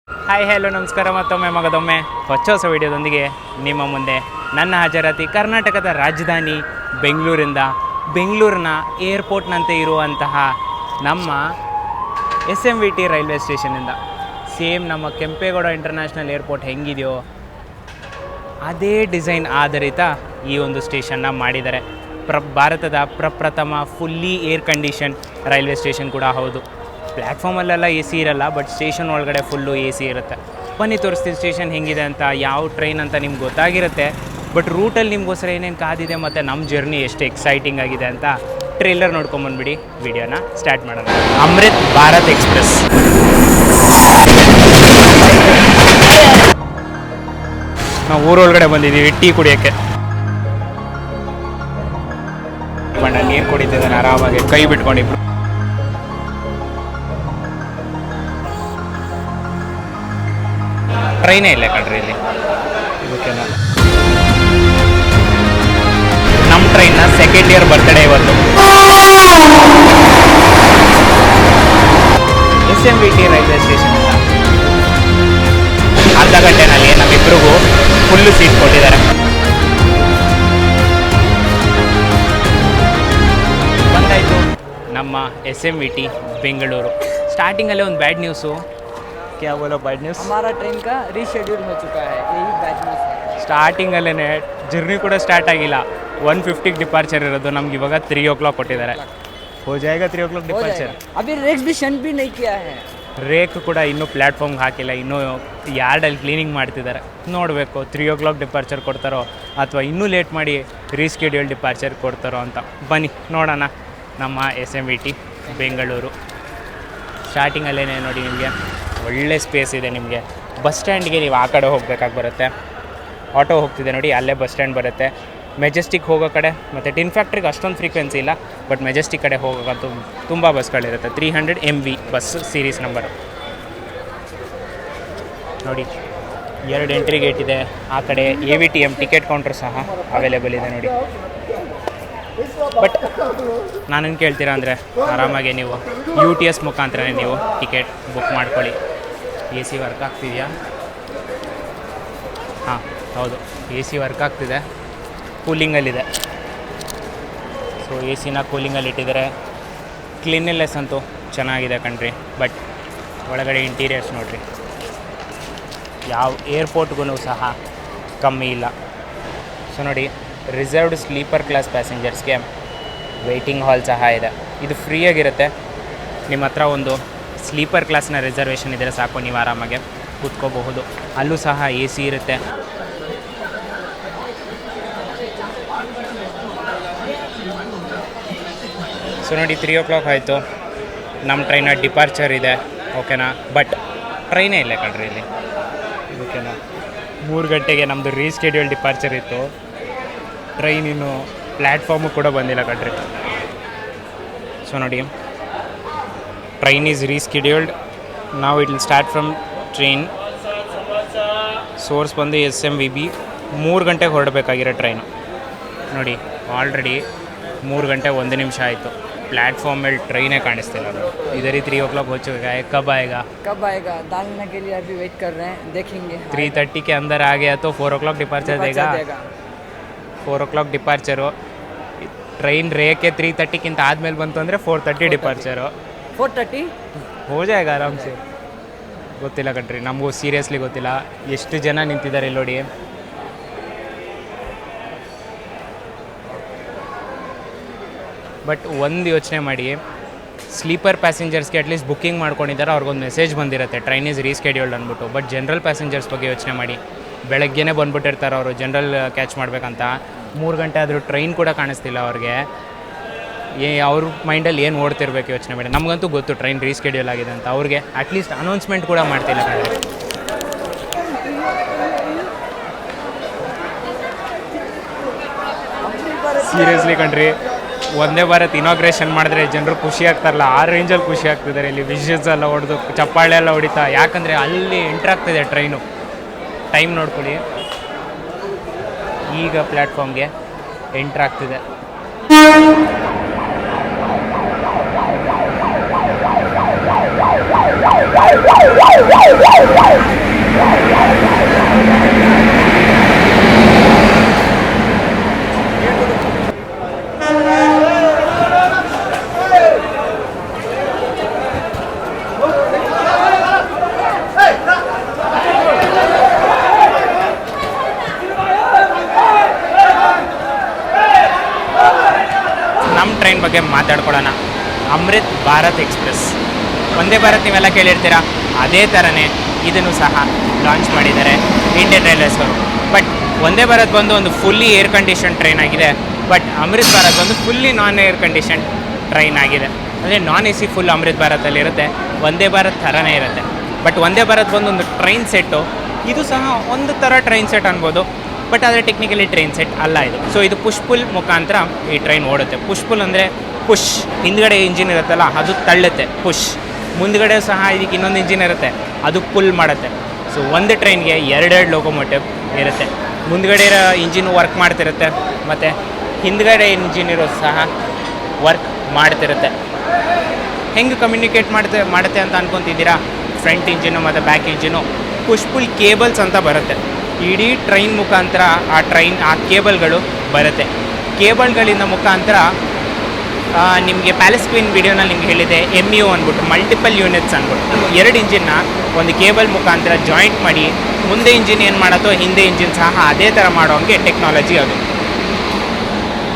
Hi hello ನಮಸ್ಕಾರ ಮತ್ತೊಮ್ಮೆ ಮಗದೊಮ್ಮೆ ಹೊಸ ವಿಡಿಯೋದೊಂದಿಗೆ ನಿಮ್ಮ ಮುಂದೆ ನನ್ನ ಹಾಜರಾತಿ ಕರ್ನಾಟಕದ ರಾಜಧಾನಿ ಬೆಂಗಳೂರಿನ ಏರ್ಪೋರ್ಟ್ನಂತೆ ಇರುವಂತಹ ನಮ್ಮ SMVT ರೈಲ್ವೆ ಸ್ಟೇಷನಿಂದ ಸೇಮ್ ನಮ್ಮ ಕೆಂಪೇಗೌಡ ಇಂಟರ್ನ್ಯಾಷನಲ್ ಏರ್ಪೋರ್ಟ್ ಹೆಂಗಿದೆಯೋ ಅದೇ ಡಿಸೈನ್ ಆಧಾರಿತ ಈ ಒಂದು ಸ್ಟೇಷನ್ನ ಮಾಡಿದ್ದಾರೆ. ಭಾರತದ ಪ್ರಪ್ರಥಮ fully air condition railway station ಕೂಡ ಹೌದು. ಪ್ಲ್ಯಾಟ್ಫಾರ್ಮಲ್ಲೆಲ್ಲ AC ಇರಲ್ಲ, ಬಟ್ ಸ್ಟೇಷನ್ ಒಳಗಡೆ ಫುಲ್ಲು AC ಇರುತ್ತೆ. ಬನ್ನಿ ತೋರಿಸ್ತೀವಿ ಸ್ಟೇಷನ್ ಹೆಂಗಿದೆ ಅಂತ, ಯಾವ ಟ್ರೈನ್ ಅಂತ ನಿಮ್ಗೆ ಗೊತ್ತಾಗಿರುತ್ತೆ. ಬಟ್ ರೂಟಲ್ಲಿ ನಿಮಗೋಸ್ಕರ ಏನೇನು ಕಾದಿದೆ ಮತ್ತು ನಮ್ಮ ಜರ್ನಿ ಎಷ್ಟು ಎಕ್ಸೈಟಿಂಗ್ ಆಗಿದೆ ಅಂತ ಟ್ರೇಲರ್ ನೋಡ್ಕೊಂಬಂದ್ಬಿಡಿ. ವಿಡಿಯೋನ ಸ್ಟಾರ್ಟ್ ಮಾಡೋಣ. ಅಮೃತ್ ಭಾರತ್ ಎಕ್ಸ್ಪ್ರೆಸ್. ನಾವು ಊರೊಳಗಡೆ ಬಂದಿದ್ದೀವಿ ಟೀ ಕುಡಿಯೋಕ್ಕೆ. ಬಣ್ಣ ನೀರು ಕುಡಿತಿದ್ದಾನೆ ಆರಾಮಾಗಿ ಕೈ ಬಿಟ್ಕೊಂಡಿಬ್ರು. ಟ್ರೈನೇ ಇಲ್ಲ ಕಣ್ರಿ ಇಲ್ಲಿ. ಓಕೆನಾ, ನಮ್ಮ ಟ್ರೈನ್ನ ಸೆಕೆಂಡ್ ಇಯರ್ ಬರ್ತ್ಡೇ ಇವತ್ತು. SMVT ರೈಲ್ವೆ ಸ್ಟೇಷನ್ ಅಂತ ಅರ್ಧ ಗಂಟೆನಲ್ಲಿ ನಮ್ಮಿಬ್ಬರಿಗೂ ಫುಲ್ಲು ಸೀಟ್ ಕೊಟ್ಟಿದ್ದಾರೆ. ಬಂದಾಯಿತು ನಮ್ಮ SMVT ಬೆಂಗಳೂರು. ಸ್ಟಾರ್ಟಿಂಗಲ್ಲೇ ಒಂದು ಬ್ಯಾಡ್ ನ್ಯೂಸು. क्या बोलो बैड न्यूज़? हमारा ट्रेन का रीशेड्यूल हो चुका है, यही बैड न्यूज़ है. ಸ್ಟಾರ್ಟಿಂಗಲ್ಲೇ ಜರ್ನಿ ಕೂಡ ಸ್ಟಾರ್ಟ್ ಆಗಿಲ್ಲ. 1:50 ಡಿಪಾರ್ಚರ್ ಇರೋದು, ನಮ್ಗೆ ಇವಾಗ 3 o'clock ಕೊಟ್ಟಿದ್ದಾರೆ. ಹೋ ಜಾಯೇಗಾ 3 o'clock ಡಿಪಾರ್ಚರ್. अभी रेक्स भी शन भी नहीं किया है. ರೇಕ್ ಕೂಡ ಇನ್ನೂ ಪ್ಲ್ಯಾಟ್ಫಾರ್ಮ್ಗೆ ಹಾಕಿಲ್ಲ, ಇನ್ನೂ ಯಾರ್ಡಲ್ಲಿ ಕ್ಲೀನಿಂಗ್ ಮಾಡ್ತಿದ್ದಾರೆ. ನೋಡಬೇಕು 3 o'clock ಡಿಪಾರ್ಚರ್ ಕೊಡ್ತಾರೋ ಅಥವಾ ಇನ್ನೂ ಲೇಟ್ ಮಾಡಿ ರೀಸ್ಕೆಡ್ಯೂಲ್ ಡಿಪಾರ್ಚರ್ ಕೊಡ್ತಾರೋ ಅಂತ. ಬನ್ನಿ ನೋಡೋಣ ನಮ್ಮ SMVT ಬೆಂಗಳೂರು. ಸ್ಟಾರ್ಟಿಂಗಲ್ಲೇ ನೋಡಿ ನಿಮಗೆ ಒಳ್ಳೆ ಸ್ಪೇಸ್ ಇದೆ. ನಿಮಗೆ ಬಸ್ ಸ್ಟ್ಯಾಂಡ್ಗೆ ನೀವು ಆ ಕಡೆ ಹೋಗಬೇಕಾಗಿ ಬರುತ್ತೆ. ಆಟೋ ಹೋಗ್ತಿದೆ ನೋಡಿ, ಅಲ್ಲೇ ಬಸ್ ಸ್ಟ್ಯಾಂಡ್ ಬರುತ್ತೆ. ಮೆಜೆಸ್ಟಿಕ್ ಹೋಗೋ ಕಡೆ ಮತ್ತು ಟಿನ್ ಫ್ಯಾಕ್ಟ್ರಿಗೆ ಅಷ್ಟೊಂದು ಫ್ರೀಕ್ವೆನ್ಸಿ ಇಲ್ಲ, ಬಟ್ ಮೆಜೆಸ್ಟಿಕ್ ಕಡೆ ಹೋಗೋಕ್ಕಂತೂ ತುಂಬ ಬಸ್ಗಳಿರುತ್ತೆ. 300 MV ಬಸ್ ಸೀರೀಸ್ ನಂಬರು ನೋಡಿ. 2 ಎಂಟ್ರಿ ಗೇಟ್ ಇದೆ. ಆ ಕಡೆ AVTM ಟಿಕೆಟ್ ಕೌಂಟ್ರ್ ಸಹ ಅವೈಲೇಬಲ್ ಇದೆ ನೋಡಿ. ಬಟ್ ನಾನೇನು ಕೇಳ್ತೀರಾ ಅಂದರೆ, ಆರಾಮಾಗಿ ನೀವು UTS ಮುಖಾಂತರನೇ ನೀವು ಟಿಕೆಟ್ ಬುಕ್ ಮಾಡ್ಕೊಳ್ಳಿ. AC ವರ್ಕ್ ಆಗ್ತಿದೆಯಾ? ಹಾಂ ಹೌದು, AC ವರ್ಕ್ ಆಗ್ತಿದೆ. ಕೂಲಿಂಗಲ್ಲಿದೆ. ಸೊ AC ಕೂಲಿಂಗಲ್ಲಿ ಇಟ್ಟಿದ್ದಾರೆ. ಕ್ಲೀನ್ನೆಸ್ ಅಂತೂ ಚೆನ್ನಾಗಿದೆ ಕಣ್ರಿ. ಬಟ್ ಒಳಗಡೆ ಇಂಟೀರಿಯರ್ಸ್ ನೋಡಿರಿ, ಯಾವ ಏರ್ಪೋರ್ಟ್ಗೂ ಸಹ ಕಮ್ಮಿ ಇಲ್ಲ. ಸೊ ನೋಡಿ, ರಿಸರ್ವ್ಡ್ ಸ್ಲೀಪರ್ ಕ್ಲಾಸ್ ಪ್ಯಾಸೆಂಜರ್ಸ್ಗೆ ವೆಯ್ಟಿಂಗ್ ಹಾಲ್ ಸಹ ಇದೆ. ಇದು ಫ್ರೀಯಾಗಿರುತ್ತೆ. ನಿಮ್ಮ ಹತ್ರ ಒಂದು ಸ್ಲೀಪರ್ ಕ್ಲಾಸ್ನ ರಿಸರ್ವೇಷನ್ ಇದ್ದರೆ ಸಾಕು, ನೀವು ಆರಾಮಾಗೆ ಕೂತ್ಕೋಬಹುದು. ಅಲ್ಲೂ ಸಹ AC ಇರುತ್ತೆ. ಸೊ ನೋಡಿ, 3 o'clock ಆಯಿತು. ನಮ್ಮ ಟ್ರೈನ ಡಿಪಾರ್ಚರ್ ಇದೆ. ಓಕೆನಾ, ಬಟ್ ಟ್ರೈನೇ ಇಲ್ಲ ಕಣ್ರಿ ಇಲ್ಲಿ. ಓಕೆನಾ, 3 ಗಂಟೆಗೆ ನಮ್ಮದು ರೀಸ್ಕೆಡ್ಯೂಲ್ ಡಿಪಾರ್ಚರ್ ಇತ್ತು. ಟ್ರೈನ್ ಇನ್ನು ಪ್ಲ್ಯಾಟ್ಫಾರ್ಮು ಕೂಡ ಬಂದಿಲ್ಲ ಕಣ್ರಿ. ಸೊ ನೋಡಿ, ಟ್ರೈನ್ ಈಸ್ ರೀಸ್ಕೆಡ್ಯೂಲ್ಡ್. ನಾವು it will start from train source ಬಂದು SMVB. 3 ಗಂಟೆಗೆ ಹೊರಡಬೇಕಾಗಿರೋ ಟ್ರೈನು ನೋಡಿ. ಆಲ್ರೆಡಿ 3 ಗಂಟೆ 1 ನಿಮಿಷ ಆಯಿತು. प्लेटफॉर्म में ट्रेन काಣಿಸ್ತಿಲ್ಲ. इधर ही 3 o'clock हो चुका है. कब आएगा डालने के लिए अभी वेट कर रहे हैं, देखेंगे. 3:30 के अंदर आ गया तो 4 o'clock डिपार्चर देगा. 4 o'clock डिपार्चरो. ट्रेन रे के 3:30 ಕಿಂತ ಆದಮೇಲೆ ಬಂತು ಅಂದರೆ 4:30 ಡಿಪಾರ್ಚರು. 4:30 हो जाएगा आराम से. ಗೊತ್ತಿಲ್ಲ ಕಣ್ರಿ, ನಮಗೂ ಸೀರಿಯಸ್ಲಿ ಗೊತ್ತಿಲ್ಲ ಎಷ್ಟು ಜನ ನಿಂತಿದ್ದಾರೆ ಇಲ್ಲಿ ನೋಡಿ. ಬಟ್ ಒಂದು ಯೋಚನೆ ಮಾಡಿ, ಸ್ಲೀಪರ್ ಪ್ಯಾಸೆಂಜರ್ಸ್ಗೆ ಅಟ್ಲೀಸ್ಟ್ ಬುಕ್ಕಿಂಗ್ ಮಾಡ್ಕೊಂಡಿದ್ದಾರೆ, ಅವ್ರಿಗೊಂದು ಮೆಸೇಜ್ ಬಂದಿರುತ್ತೆ ಟ್ರೈನ್ ಈಸ್ ರೀಸ್ಕೆಡ್ಯೂಲ್ಡ್ ಅಂದ್ಬಿಟ್ಟು. ಬಟ್ ಜನರಲ್ ಪ್ಯಾಸೆಂಜರ್ಸ್ ಬಗ್ಗೆ ಯೋಚನೆ ಮಾಡಿ, ಬೆಳಗ್ಗೆನೇ ಬಂದುಬಿಟ್ಟಿರ್ತಾರೆ ಅವರು ಜನರಲ್ ಕ್ಯಾಚ್ ಮಾಡಬೇಕಂತ. 3 ಗಂಟೆ ಆದರೂ ಟ್ರೈನ್ ಕೂಡ ಕಾಣಿಸ್ತಿಲ್ಲ ಅವ್ರಿಗೆ. ಅವ್ರ ಮೈಂಡಲ್ಲಿ ಏನು ಓಡ್ತಿರ್ಬೇಕು ಯೋಚನೆ ಮಾಡಿ. ನಮಗಂತೂ ಗೊತ್ತು ಟ್ರೈನ್ ರೀಸ್ಕೆಡ್ಯೂಲ್ ಆಗಿದೆ ಅಂತ, ಅವ್ರಿಗೆ ಅಟ್ಲೀಸ್ಟ್ ಅನೌನ್ಸ್ಮೆಂಟ್ ಕೂಡ ಮಾಡ್ತಿಲ್ಲ ಕಣ್ರಿ. ಸೀರಿಯಸ್ಲಿ ಕಣ್ರಿ, ಒಂದೇ ಭಾರತ್ ಇನಾಗ್ರೇಷನ್ ಮಾಡಿದ್ರೆ ಜನರು ಖುಷಿ ಆಗ್ತಾರಲ್ಲ, ಆ ರೇಂಜಲ್ಲಿ ಖುಷಿ ಆಗ್ತಿದ್ದಾರೆ. ಇಲ್ಲಿ ವಿಷಸ್ ಎಲ್ಲ ಹೊಡೆದು ಚಪ್ಪಾಳೆ ಎಲ್ಲ ಹೊಡಿತಾ, ಯಾಕಂದರೆ ಅಲ್ಲಿ ಎಂಟ್ರ್ ಆಗ್ತಿದೆ ಟ್ರೈನು. ಟೈಮ್ ನೋಡ್ಕೊಳ್ಳಿ, ಈಗ ಪ್ಲ್ಯಾಟ್ಫಾರ್ಮ್ಗೆ ಎಂಟ್ರ್ ಆಗ್ತಿದೆ. ಬಗ್ಗೆ ಮಾತಾಡ್ಕೊಳ್ಳೋಣ. ಅಮೃತ್ ಭಾರತ್ ಎಕ್ಸ್ಪ್ರೆಸ್, ವಂದೇ ಭಾರತ್ ನೀವೆಲ್ಲ ಕೇಳಿರ್ತೀರಾ, ಅದೇ ಥರನೇ ಇದನ್ನು ಸಹ ಲಾಂಚ್ ಮಾಡಿದ್ದಾರೆ ಇಂಡಿಯನ್ ರೈಲ್ವೇಸ್ ಅವರು. ಬಟ್ ವಂದೇ ಭಾರತ್ ಬಂದು ಒಂದು ಫುಲ್ಲಿ ಏರ್ ಕಂಡೀಷನ್ ಟ್ರೈನ್ ಆಗಿದೆ, ಬಟ್ ಅಮೃತ್ ಭಾರತ್ ಬಂದು fully non air condition train ಆಗಿದೆ. ಅಂದರೆ non A C full Amrit ಭಾರತಲ್ಲಿರುತ್ತೆ, ವಂದೇ ಭಾರತ್ ಥರನೇ ಇರುತ್ತೆ. ಬಟ್ ವಂದೇ ಭಾರತ್ ಬಂದು ಒಂದು ಟ್ರೈನ್ ಸೆಟ್ಟು, ಇದು ಸಹ ಒಂದು ಥರ ಟ್ರೈನ್ ಸೆಟ್ ಅನ್ಬೋದು, ಬಟ್ ಆದರೆ ಟೆಕ್ನಿಕಲಿ ಟ್ರೈನ್ ಸೆಟ್ ಅಲ್ಲ ಇದು. ಸೊ ಇದು ಪುಷ್ ಪುಲ್ ಮುಖಾಂತರ ಈ ಟ್ರೈನ್ ಓಡುತ್ತೆ. ಪುಷ್ ಪುಲ್ ಅಂದರೆ ಪುಷ್, ಹಿಂದ್ಗಡೆ ಇಂಜಿನ್ ಇರುತ್ತಲ್ಲ ಅದು ತಳ್ಳುತ್ತೆ ಪುಷ್, ಮುಂದ್ಗಡೆ ಸಹ ಇದಕ್ಕೆ ಇನ್ನೊಂದು ಇಂಜಿನ್ ಇರುತ್ತೆ ಅದು ಪುಲ್ ಮಾಡುತ್ತೆ. ಸೊ ಒಂದು ಟ್ರೈನ್ಗೆ ಎರಡೆರಡು ಲೋಕೋಮೋಟಿವ್ ಇರುತ್ತೆ. ಮುಂದ್ಗಡೆ ಇರೋ ಇಂಜಿನ್ ವರ್ಕ್ ಮಾಡ್ತಿರುತ್ತೆ ಮತ್ತು ಹಿಂದ್ಗಡೆ ಇಂಜಿನ್ ಇರೋದು ಸಹ ವರ್ಕ್ ಮಾಡ್ತಿರುತ್ತೆ. ಹೆಂಗೆ ಕಮ್ಯುನಿಕೇಟ್ ಮಾಡುತ್ತೆ ಅಂತ ಅನ್ಕೊತಿದ್ದೀರಾ? ಫ್ರಂಟ್ ಇಂಜಿನು ಮತ್ತು back engine push pull cables ಅಂತ ಬರುತ್ತೆ. ಇಡೀ ಟ್ರೈನ್ ಮುಖಾಂತರ ಆ ಕೇಬಲ್ಗಳು ಬರುತ್ತೆ. ಕೇಬಲ್ಗಳಿಂದ ಮುಖಾಂತರ ನಿಮಗೆ ಪ್ಯಾಲೇಸ್ ಕ್ವೀನ್ ವಿಡಿಯೋನಲ್ಲಿ ನಿಮ್ಗೆ ಹೇಳಿದೆ MU ಅಂದ್ಬಿಟ್ಟು ಮಲ್ಟಿಪಲ್ ಯೂನಿಟ್ಸ್ ಅಂದ್ಬಿಟ್ಟು, ಎರಡು ಇಂಜಿನ್ನ ಒಂದು ಕೇಬಲ್ ಮುಖಾಂತರ ಜಾಯಿಂಟ್ ಮಾಡಿ ಮುಂದೆ ಇಂಜಿನ್ ಏನು ಮಾಡುತ್ತೋ ಹಿಂದೆ ಇಂಜಿನ್ ಸಹ ಅದೇ ಥರ ಮಾಡೋಂಗೆ ಟೆಕ್ನಾಲಜಿ ಅದು.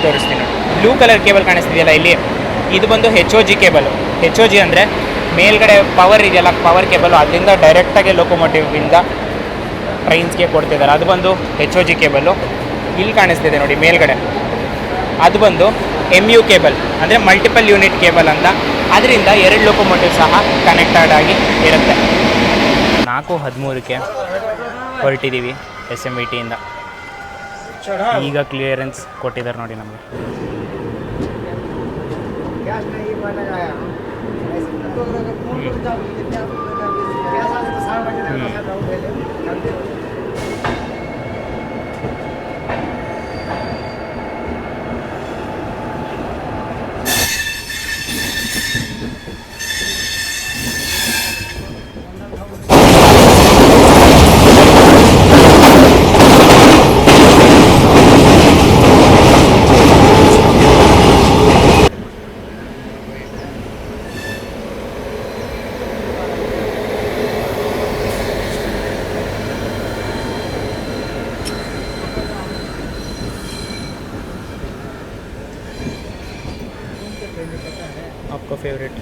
ತೋರಿಸ್ತೀನಿ ನೋಡಿ, ಬ್ಲೂ ಕಲರ್ ಕೇಬಲ್ ಕಾಣಿಸ್ತಿದೆಯಲ್ಲ ಇಲ್ಲಿ, ಇದು ಬಂದು HOG ಕೇಬಲ್. HOG ಅಂದರೆ ಮೇಲ್ಗಡೆ ಪವರ್ ಇದೆಯಲ್ಲ, ಪವರ್ ಕೇಬಲು, ಅದರಿಂದ ಡೈರೆಕ್ಟಾಗಿ ಲೋಕೋಮೋಟಿವಿಂದ ಟ್ರೈನ್ಸ್ಗೆ ಕೊಡ್ತಿದ್ದಾರೆ. ಅದು ಬಂದು HOG ಕೇಬಲ್ಲು. ಇಲ್ಲಿ ಕಾಣಿಸ್ತಿದೆ ನೋಡಿ ಮೇಲ್ಗಡೆ, ಅದು ಬಂದು MU ಕೇಬಲ್ ಅಂದರೆ ಮಲ್ಟಿಪಲ್ ಯೂನಿಟ್ ಕೇಬಲ್ ಅಂತ. ಅದರಿಂದ ಎರಡು ಲೋಕೋಮೋಟಿವ್ ಸಹ ಕನೆಕ್ಟೆಡ್ ಆಗಿ ಇರುತ್ತೆ. 4:13ಕ್ಕೆ ಹೊರಟಿದ್ದೀವಿ SMVTಯಿಂದ. ಈಗ ಕ್ಲಿಯರೆನ್ಸ್ ಕೊಟ್ಟಿದ್ದಾರೆ ನೋಡಿ ನಮಗೆ. आपका फेवरेट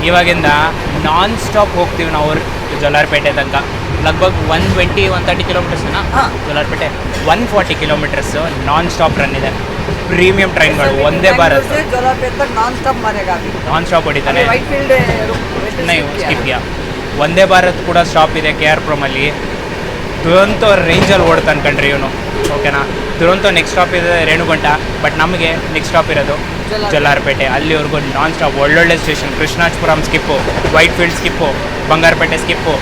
ಇವಾಗಿಂದ ನಾನ್ ಸ್ಟಾಪ್ ಹೋಗ್ತೀವಿ ನಾವು ಜೋಲಾರ್ಪೇಟೆ ತನಕ. ಲಗ್ಭಗ್ 120-130 ಕಿಲೋಮೀಟರ್ಸ್ನ Jolarpettai 140 kilometres non stop run ಇದೆ. Premium ಟ್ರೈನ್ಗಳು Vande Bharat non stop ಹೊಡಿತಾನೆ. ಸ್ಕಿಪ್ ಯಾ ವಂದೇ ಭಾರತ್ ಕೂಡ ಸ್ಟಾಪ್ ಇದೆ KR-ಪುರಮಲ್ಲಿ. ದುರಂತೋ ರೇಂಜಲ್ಲಿ ಓಡ್ತಾನೆ ಕಣ್ರಿ ಇವನು, ಓಕೆನಾ. ದುರಂತೋ ನೆಕ್ಸ್ಟ್ ಸ್ಟಾಪ್ ಇದೆ ರೇಣುಗುಂಟ, ಬಟ್ ನಮಗೆ ನೆಕ್ಸ್ಟ್ ಸ್ಟಾಪ್ ಇರೋದು ಜೋಲಾರ್ಪೇಟೆ. ಅಲ್ಲಿವರೆಗೂ ನಾನ್ ಸ್ಟಾಪ್ ಒಳ್ಳೊಳ್ಳೆ station. Krishnarajapuram skip, Whitefield skip, Bangarapet skip,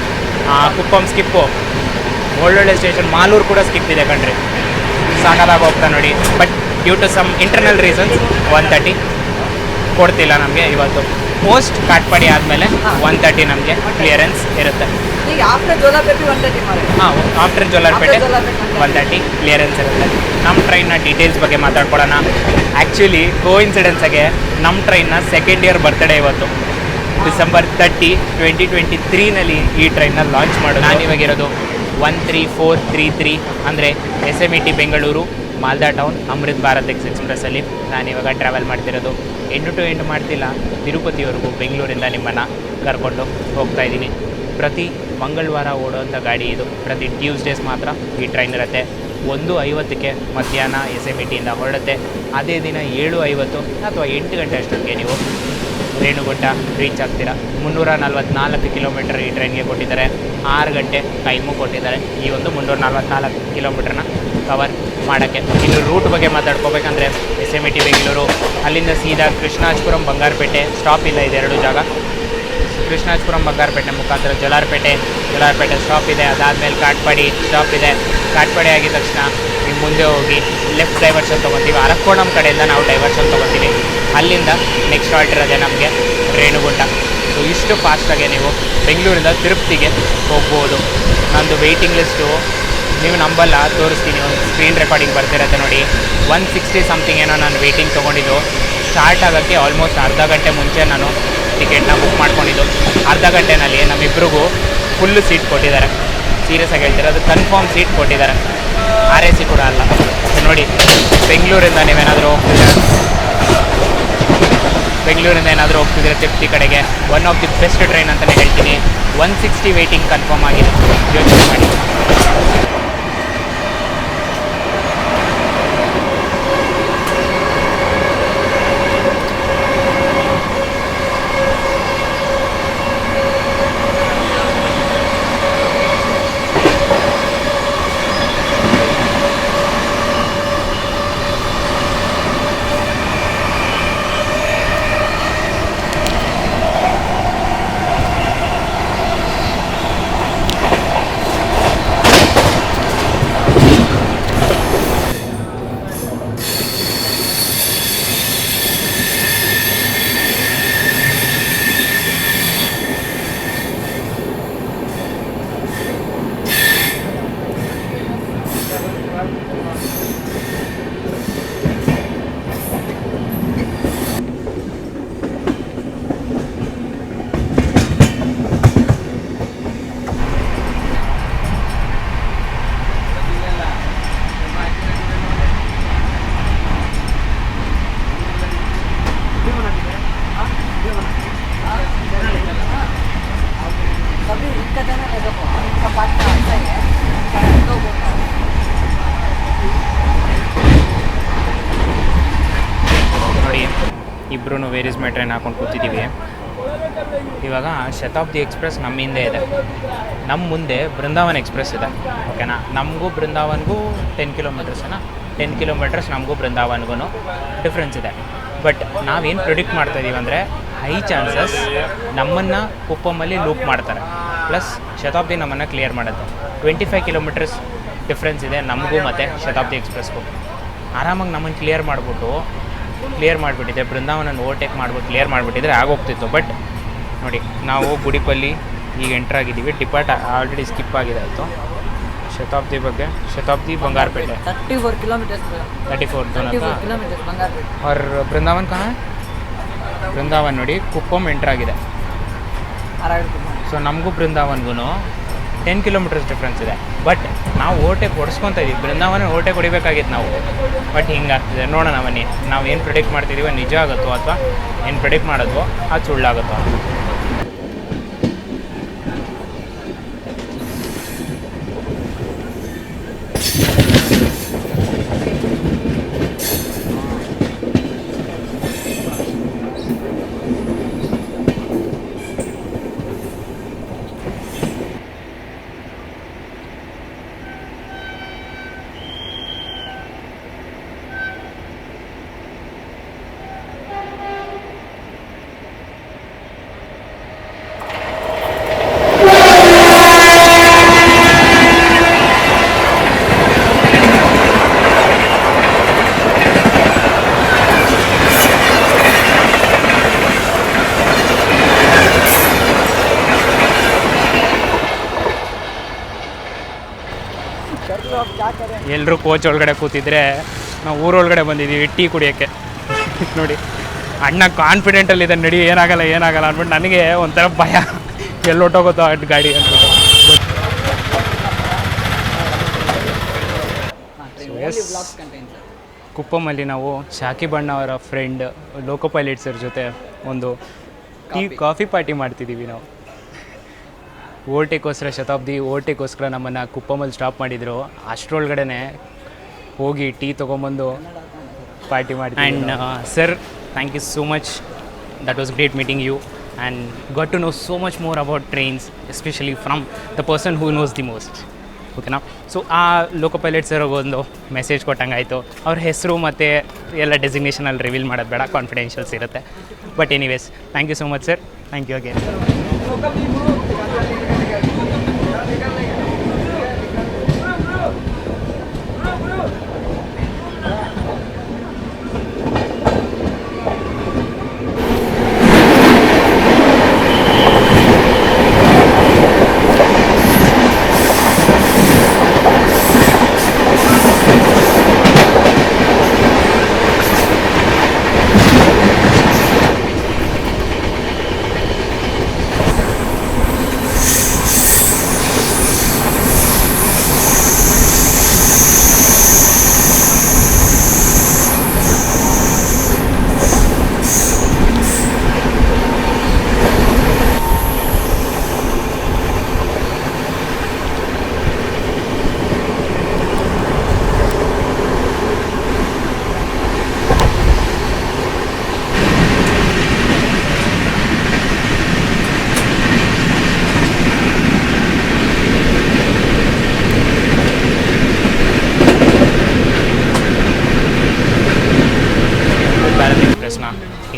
Kuppam skip, ಒಳ್ಳೊಳ್ಳೆ ಸ್ಟೇಷನ್. ಮಾಲೂರು ಕೂಡ ಸ್ಕಿಪ್ ಇದೆ ಕಣ್ರಿ, ಸಾಕಾಗಿ ಹೋಗ್ತಾ ನೋಡಿ. But due to some internal reasons 130 ಕೊಡ್ತಿಲ್ಲ ನಮಗೆ ಇವತ್ತು. ಪೋಸ್ಟ್ ಕಾಟ್ಪಾಡಿ ಆದಮೇಲೆ 130 ನಮಗೆ ಕ್ಲಿಯರೆನ್ಸ್ ಇರುತ್ತೆ. ಈಗ ಆಫ್ಟರ್ ಜೋಲಾಪೇಟೆ 130 ಮಾಡಿ. ಹಾಂ, ಆಫ್ಟರ್ ಜೋಲಾರ್ಪೇಟೆ 130 ಕ್ಲಿಯರೆನ್ಸ್ ಇರುತ್ತೆ. ನಮ್ಮ ಟ್ರೈನ್ನ ಡೀಟೇಲ್ಸ್ ಬಗ್ಗೆ ಮಾತಾಡ್ಕೊಳ್ಳೋಣ. ಆ್ಯಕ್ಚುಲಿ ಕೋಇನ್ಸಿಡೆನ್ಸಾಗೆ ನಮ್ಮ ಟ್ರೈನ್ನ ಸೆಕೆಂಡ್ ಇಯರ್ ಬರ್ತ್ಡೇ ಇವತ್ತು. ಡಿಸೆಂಬರ್ 30, 2023ನಲ್ಲಿ ಈ ಟ್ರೈನ್ನ ಲಾಂಚ್ ಮಾಡೋದು. ನಾನಿವಾಗಿರೋದು 13433 ಅಂದರೆ SMET ಬೆಂಗಳೂರು ಮಾಲ್ದಾ ಟೌನ್ ಅಮೃತ್ ಭಾರತ್ ಎಕ್ಸ್ಪ್ರೆಸ್ಸಲ್ಲಿ ನಾನಿವಾಗ ಟ್ರಾವೆಲ್ ಮಾಡ್ತಿರೋದು. ಎಂಡ್ ಟು ಎಂಡ್ ಮಾಡ್ತಿಲ್ಲ, ತಿರುಪತಿವರೆಗೂ ಬೆಂಗಳೂರಿಂದ ನಿಮ್ಮನ್ನು ಕರ್ಕೊಂಡು ಹೋಗ್ತಾ ಇದ್ದೀನಿ. ಪ್ರತಿ ಮಂಗಳವಾರ ಓಡೋವಂಥ ಗಾಡಿ ಇದು. ಪ್ರತಿ ಟ್ಯೂಸ್ಡೇಸ್ ಮಾತ್ರ ಈ ಟ್ರೈನ್ ಇರುತ್ತೆ. 1:50ಕ್ಕೆ ಮಧ್ಯಾಹ್ನ SMETಯಿಂದ ಹೊರಡುತ್ತೆ. ಅದೇ ದಿನ 7:50 ಅಥವಾ 8 ಗಂಟೆ ಅಷ್ಟೊತ್ತಿಗೆ ನೀವು ರೇಣುಗುಂಟ ರೀಚ್ ಆಗ್ತೀರಾ. 344 ಕಿಲೋಮೀಟರ್ ಈ ಟ್ರೈನ್ಗೆ ಕೊಟ್ಟಿದ್ದಾರೆ. 6 ಗಂಟೆ ಟೈಮು ಕೊಟ್ಟಿದ್ದಾರೆ ಈ ಒಂದು 344 ಕಿಲೋಮೀಟ್ರನ್ನ ಕವರ್ ಮಾಡೋಕ್ಕೆ. ಇನ್ನು ರೂಟ್ ಬಗ್ಗೆ ಮಾತಾಡ್ಕೋಬೇಕಂದ್ರೆ SMET ಬೆಂಗಳೂರು, ಅಲ್ಲಿಂದ ಸೀದಾ ಕೃಷ್ಣಾಜಪುರಂ ಬಂಗಾರಪೇಟೆ ಸ್ಟಾಪ್ ಇಲ್ಲ, ಇದೆ 2 ಜಾಗ. ಕೃಷ್ಣಾಜಪುರಂ ಬಂಗಾರಪೇಟೆ ಮುಖಾಂತರ ಜೋಲಾರ್ಪೇಟೆ ಸ್ಟಾಪ್ ಇದೆ. ಅದಾದಮೇಲೆ ಕಾಟ್ಪಾಡಿ ಸ್ಟಾಪ್ ಇದೆ. ಕಾಟ್ಪಾಡಿ ಆಗಿದ ತಕ್ಷಣ ನೀವು ಮುಂದೆ ಹೋಗಿ ಲೆಫ್ಟ್ ಡೈವರ್ಷನ್ ತೊಗೊತೀವಿ. ಅರಕೋಣಂ ಕಡೆಯಿಂದ ನಾವು ಡೈವರ್ಷನ್ ತೊಗೊತೀವಿ. ಅಲ್ಲಿಂದ ನೆಕ್ಸ್ಟ್ ಹಾಲ್ಟ್ ಇರೋದೆ ನಮಗೆ ರೇಣುಗುಂಟ. ಸೊ ಇಷ್ಟು ಫಾಸ್ಟಾಗೆ ನೀವು ಬೆಂಗಳೂರಿಂದ ತಿರುಪತಿಗೆ ಹೋಗ್ಬೋದು. ನಂದು ವೆಯ್ಟಿಂಗ್ ಲಿಸ್ಟು ನೀವು ನಂಬಲ್ಲ, ತೋರಿಸ್ತೀನಿ. ಒಂದು ಸ್ಕ್ರೀನ್ ರೆಕಾರ್ಡಿಂಗ್ ಬರ್ತಿರುತ್ತೆ ನೋಡಿ. 160 ಸಮಥಿಂಗ್ ಏನೋ ನಾನು ವೆಯ್ಟಿಂಗ್ ತೊಗೊಂಡಿದ್ದು. ಸ್ಟಾರ್ಟ್ ಆಗೋಕ್ಕೆ ಆಲ್ಮೋಸ್ಟ್ ಅರ್ಧ ಗಂಟೆ ಮುಂಚೆ ನಾನು ಟಿಕೆಟ್ನ ಬುಕ್ ಮಾಡ್ಕೊಂಡಿದ್ದು. ಅರ್ಧ ಗಂಟೆನಲ್ಲಿ ನಮ್ಮಿಬ್ಬರಿಗೂ ಫುಲ್ಲು ಸೀಟ್ ಕೊಟ್ಟಿದ್ದಾರೆ. ಸೀರಿಯಸ್ ಆಗಿ ಹೇಳ್ತೀರ, ಅದು ಕನ್ಫರ್ಮ್ ಸೀಟ್ ಕೊಟ್ಟಿದ್ದಾರೆ. RAC ಕೂಡ ಅಲ್ಲ. ನೋಡಿ, ಬೆಂಗಳೂರಿಂದ ಏನಾದರೂ ಹೋಗ್ತಿದ್ರೆ ತಿರುಪತಿ ಕಡೆಗೆ one of the best train ಅಂತಲೇ ಹೇಳ್ತೀನಿ. 160 ವೆಯ್ಟಿಂಗ್ ಕನ್ಫರ್ಮ್ ಆಗಿದೆ, ಯೋಚನೆ ಮಾಡಿ. ನೋಡಿ, ಇಬ್ಬರೂ ವೇರ್ ಇಸ್ ಮೈ ಟ್ರೈನ್ ಹಾಕೊಂಡು ಕೂತಿದ್ದೀವಿ. ಇವಾಗ ಶತಾಬ್ದಿ ಎಕ್ಸ್ಪ್ರೆಸ್ ನಮ್ಮ ಹಿಂದೆ ಇದೆ, ನಮ್ಮ ಮುಂದೆ ಬೃಂದಾವನ್ ಎಕ್ಸ್ಪ್ರೆಸ್ ಇದೆ. ಓಕೆನಾ? ನಮಗೂ ಬೃಂದಾವನ್ಗೂ 10 ಕಿಲೋಮೀಟರ್ಸೇನಾ, 10 ಕಿಲೋಮೀಟರ್ಸ್ ನಮಗೂ ಬೃಂದಾವನ್ಗೂ ಡಿಫ್ರೆನ್ಸ್ ಇದೆ. ಬಟ್ ನಾವೇನು ಪ್ರಿಡಿಕ್ಟ್ ಮಾಡ್ತಾಯಿದ್ದೀವಿ ಅಂದರೆ ಹೈ ಚಾನ್ಸಸ್ ನಮ್ಮನ್ನು ಕುಪ್ಪಮಲ್ಲಿ ಲೂಪ್ ಮಾಡ್ತಾರೆ, ಪ್ಲಸ್ ಶತಾಬ್ದಿ ನಮ್ಮನ್ನು ಕ್ಲಿಯರ್ ಮಾಡುತ್ತೆ. 25 ಕಿಲೋಮೀಟರ್ಸ್ ಡಿಫ್ರೆನ್ಸ್ ಇದೆ ನಮಗೂ ಮತ್ತು ಶತಾಬ್ದಿ ಎಕ್ಸ್ಪ್ರೆಸ್ಗೂ. ಆರಾಮಾಗಿ ನಮ್ಮನ್ನು ಕ್ಲಿಯರ್ ಮಾಡಿಬಿಟ್ಟಿದೆ, ಬೃಂದಾವನನ್ನು ಓವರ್ಟೇಕ್ ಮಾಡ್ಬಿಟ್ಟು ಕ್ಲಿಯರ್ ಮಾಡಿಬಿಟ್ಟಿದ್ರೆ ಆಗೋಗ್ತಿತ್ತು. ಬಟ್ ನೋಡಿ, ನಾವು ಗುಡಿಪಲ್ಲಿ ಈಗ ಎಂಟ್ರಾಗಿದ್ದೀವಿ. ಡಿಪಾರ್ಟ್ ಆಲ್ರೆಡಿ ಸ್ಕಿಪ್ ಆಗಿದೆ. ಆಯಿತು. शताब्दी बंगारपेट है 34 किलोमीटर 34 किलोमीटर बंगारपेट और वृंदावन कहाँ है वृंदावन ನೋಡಿ ಕುಪ್ಪಂ ಎಂಟರ್ ಆಗಿದೆ ಸೊ ನಮಗೂ ಬೃಂದಾವನ್ಗೂ 10 ಕಿಲೋಮೀಟರ್ಸ್ ಡಿಫ್ರೆನ್ಸ್ ಇದೆ ಬಟ್ ನಾವು ಓವರ್ಟೇಕ್ ಹೊಡಿಸ್ಕೊತಾ ಇದ್ದೀವಿ ಬೃಂದಾವನ ಓವರ್ಟೇಕ್ ಹೊಡಿಬೇಕಾಗಿತ್ತು ನಾವು ಬಟ್ ಹಿಂಗಾಗ್ತಿದೆ ನೋಡೋಣ ಬನ್ನಿ ನಾವು ಏನು ಪ್ರಿಡಿಕ್ಟ್ ಮಾಡ್ತಿದ್ದೀವೋ ನಿಜ ಆಗುತ್ತೋ ಅಥವಾ ಏನು ಪ್ರಿಡಿಕ್ಟ್ ಮಾಡೋದು ಅದು ಸುಳ್ಳಾಗುತ್ತೋ कर लो, अब क्या करें। ಎಲ್ಲರೂ ಕೋಚ್ ಒಳಗಡೆ ಕೂತಿದ್ರೆ ನಾವು ಊರೊಳಗಡೆ ಬಂದಿದ್ದೀವಿ ಟೀ ಕುಡಿಯೋಕ್ಕೆ. ನೋಡಿ ಅಣ್ಣ ಕಾನ್ಫಿಡೆಂಟಲ್ಲಿದೆ, ನಡಿ ಏನಾಗಲ್ಲ ಏನಾಗಲ್ಲ ಅಂದ್ಬಿಟ್ಟು ನನಗೆ ಒಂಥರ ಭಯ, ಎಲ್ಲೊಟ್ಟೋಗುತ್ತೋ ಅಡ್ ಗಾಡಿ ಅಂದ್ಬಿಟ್ಟು. Only vlogs contain, sir. ಕುಪ್ಪಮಲ್ಲಿ ನಾವು ಶಾಕಿಬ್ ಅಣ್ಣ ಅವರ ಫ್ರೆಂಡ್ ಲೋಕೋ ಪೈಲಟ್ ಸರ್ ಜೊತೆ ಒಂದು ಕಾಫಿ ಪಾರ್ಟಿ ಮಾಡ್ತಿದ್ದೀವಿ ನಾವು. ಓವರ್ಟೇಕ್ಗೋಸ್ಕರ, ಶತಾಬ್ದಿ ಓವರ್ಟೇಕ್ಗೋಸ್ಕರ ನಮ್ಮನ್ನು ಕುಪ್ಪಮಲ್ಲಿ ಸ್ಟಾಪ್ ಮಾಡಿದರು. ಅಷ್ಟರೊಳಗಡೆ ಹೋಗಿ ಟೀ ತೊಗೊಂಬಂದು ಪಾರ್ಟಿ ಮಾಡ್ತೀವಿ. And sir, thank you so much. That was great meeting you and got to know so much more about trains, especially from the person who knows the most. ಓಕೆನಾ? So ಆ loco pilot sir ಒಂದು message ಕೊಟ್ಟಂಗಾಯಿತು. ಅವ್ರ ಹೆಸರು ಮತ್ತು ಎಲ್ಲ ಡೆಸಿಗ್ನೇಷನಲ್ಲಿ reveal ಮಾಡೋದು ಬೇಡ, ಕಾನ್ಫಿಡೆನ್ಷಿಯಲ್ಸ್ ಇರುತ್ತೆ. But anyways, thank you so much sir. Thank you again.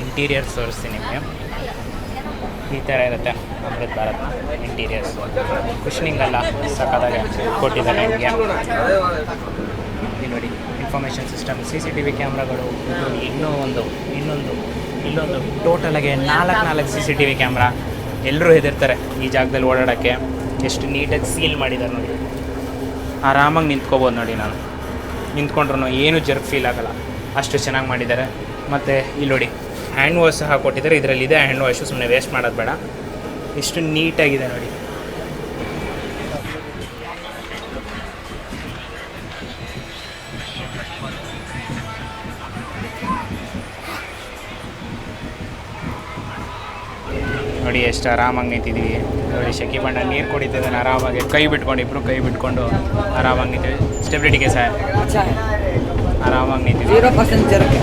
Interiors ತೋರಿಸ್ತೀನಿ ನಿಮಗೆ. ಈ ಥರ ಇರುತ್ತೆ ಅಮೃತ್ ಭಾರತ್ನ ಇಂಟೀರಿಯರ್ಸ್. ಕುಷನಿಂಗ್ ಎಲ್ಲ ಸಕ್ಕತ್ತಾಗಿ ಕೊಟ್ಟಿದ್ದಾರೆ ನಿಮಗೆ. ಇಲ್ಲಿ ನೋಡಿ, ಇನ್ಫಾರ್ಮೇಷನ್ ಸಿಸ್ಟಮ್, CCTV ಕ್ಯಾಮ್ರಾಗಳು, ಇದು ಇನ್ನೊಂದು ಇಲ್ಲೊಂದು ಟೋಟಲಾಗಿ 4 CCTV ಕ್ಯಾಮ್ರಾ. ಎಲ್ಲರೂ ಹೆದರ್ತಾರೆ ಈ ಜಾಗದಲ್ಲಿ ಓಡಾಡೋಕ್ಕೆ. ಎಷ್ಟು ನೀಟಾಗಿ ಸೀಲ್ ಮಾಡಿದ್ದಾರೆ ನೋಡಿ. ಆರಾಮಾಗಿ ನಿಂತ್ಕೋಬೋದು ನೋಡಿ. ನಾನು ನಿಂತ್ಕೊಂಡ್ರೂ ಏನು ಜರ್ಕ್ ಫೀಲ್ ಆಗೋಲ್ಲ, ಅಷ್ಟು ಚೆನ್ನಾಗಿ ಮಾಡಿದ್ದಾರೆ. ಮತ್ತು ಇಲ್ಲಿ ನೋಡಿ, ಹ್ಯಾಂಡ್ ವಾಶ್ ಸಹ ಕೊಟ್ಟಿದ್ದಾರೆ. ಇದರಲ್ಲಿದೆ ಹ್ಯಾಂಡ್ ವಾಶು, ಸುಮ್ಮನೆ ವೇಸ್ಟ್ ಮಾಡೋದು ಬೇಡ. ಎಷ್ಟು ನೀಟಾಗಿದೆ ನೋಡಿ. ನೋಡಿ ಎಷ್ಟು ಆರಾಮಾಗಿ ನಿಂತಿದ್ದೀವಿ ನೋಡಿ. ಶಕೀಬ್ ಅಣ್ಣ ನೀರು ಕುಡಿತಿದ್ದಾನೆ ಆರಾಮಾಗಿ, ಕೈ ಬಿಟ್ಕೊಂಡು, ಇಬ್ಬರು ಕೈ ಬಿಟ್ಕೊಂಡು ಆರಾಮಾಗಿ ನಿಂತೀವಿ. ಸ್ಟೆಬಿಲಿಟಿಗೆ ಸಹ ಆರಾಮಾಗಿ ನಿಂತಿದ್ದೀವಿ. 0% ಜರ್ಕ್.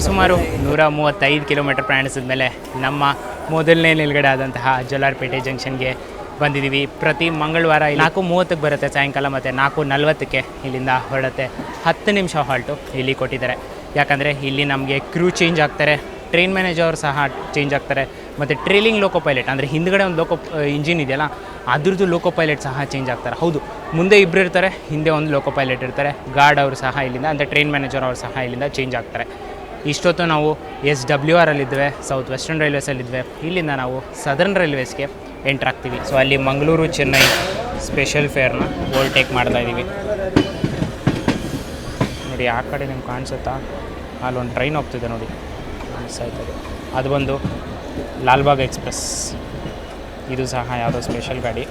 ಸುಮಾರು 135 ಕಿಲೋಮೀಟರ್ ಪ್ರಯಾಣಿಸಿದ ಮೇಲೆ ನಮ್ಮ ಮೊದಲನೇ ನಿಲ್ಗಡೆ ಆದಂತಹ ಜೋಲಾರ್ಪೇಟೆ ಜಂಕ್ಷನ್ಗೆ ಬಂದಿದ್ದೀವಿ. ಪ್ರತಿ ಮಂಗಳವಾರ 4:30ಕ್ಕೆ ಬರುತ್ತೆ ಸಾಯಂಕಾಲ, ಮತ್ತು 4:40ಕ್ಕೆ ಇಲ್ಲಿಂದ ಹೊರಡುತ್ತೆ. 10 ನಿಮಿಷ ಹಾಲ್ಟು ಇಲ್ಲಿ ಕೊಟ್ಟಿದ್ದಾರೆ. ಯಾಕಂದರೆ ಇಲ್ಲಿ ನಮಗೆ ಕ್ರೂ ಚೇಂಜ್ ಆಗ್ತಾರೆ, ಟ್ರೈನ್ ಮ್ಯಾನೇಜರ್ ಸಹ ಚೇಂಜ್ ಆಗ್ತಾರೆ, ಮತ್ತು ಟ್ರೇಲಿಂಗ್ ಲೋಕೋ ಪೈಲಟ್ ಅಂದರೆ ಹಿಂದ್ಗಡೆ ಒಂದು ಲೋಕೋ ಇಂಜಿನ್ ಇದೆಯಲ್ಲ ಅದ್ರದ್ದು ಲೋಕೋ ಪೈಲಟ್ ಸಹ ಚೇಂಜ್ ಆಗ್ತಾರೆ. ಹೌದು, ಮುಂದೆ ಇಬ್ಬರು ಇರ್ತಾರೆ, ಹಿಂದೆ ಒಂದು ಲೋಕೋ ಪೈಲಟ್ ಇರ್ತಾರೆ. ಗಾರ್ಡ್ ಅವರು ಸಹ ಇಲ್ಲಿಂದ, ಅಂದರೆ ಟ್ರೈನ್ ಮ್ಯಾನೇಜರ್ ಅವರು ಸಹ ಇಲ್ಲಿಂದ ಚೇಂಜ್ ಆಗ್ತಾರೆ. ಇಷ್ಟೊತ್ತು ನಾವು SWR ಅಲ್ಲಿದ್ವಿ, ಸೌತ್ ವೆಸ್ಟರ್ನ್ ರೈಲ್ವೇಸಲ್ಲಿದ್ವಿ. ಇಲ್ಲಿಂದ ನಾವು ಸದರ್ನ್ ರೈಲ್ವೇಸ್ಗೆ ಎಂಟ್ರ್ ಆಗ್ತೀವಿ. ಸೊ ಅಲ್ಲಿ ಮಂಗಳೂರು ಚೆನ್ನೈ ಸ್ಪೆಷಲ್ ಫೇರ್ನ ಓವರ್ಟೇಕ್ ಮಾಡ್ತಾಯಿದ್ದೀವಿ ನೋಡಿ. ಆ ಕಡೆ ನಿಮ್ಗೆ ಕಾಣಿಸುತ್ತಾ, ಅಲ್ಲೊಂದು ಟ್ರೈನ್ ಹೋಗ್ತಿದೆ ನೋಡಿ, ಕಾಣಿಸ್ತಾಯಿದೆ. ಅದು ಬಂದು ಲಾಲ್ಬಾಗ್ ಎಕ್ಸ್ಪ್ರೆಸ್. ಇದು ಸಹ ಯಾವುದೋ ಸ್ಪೆಷಲ್ ಗಾಡಿ.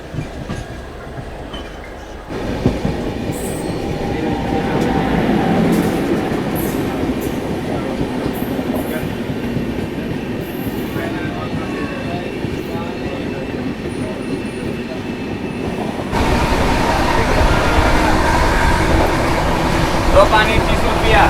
पानी 30 रुपया।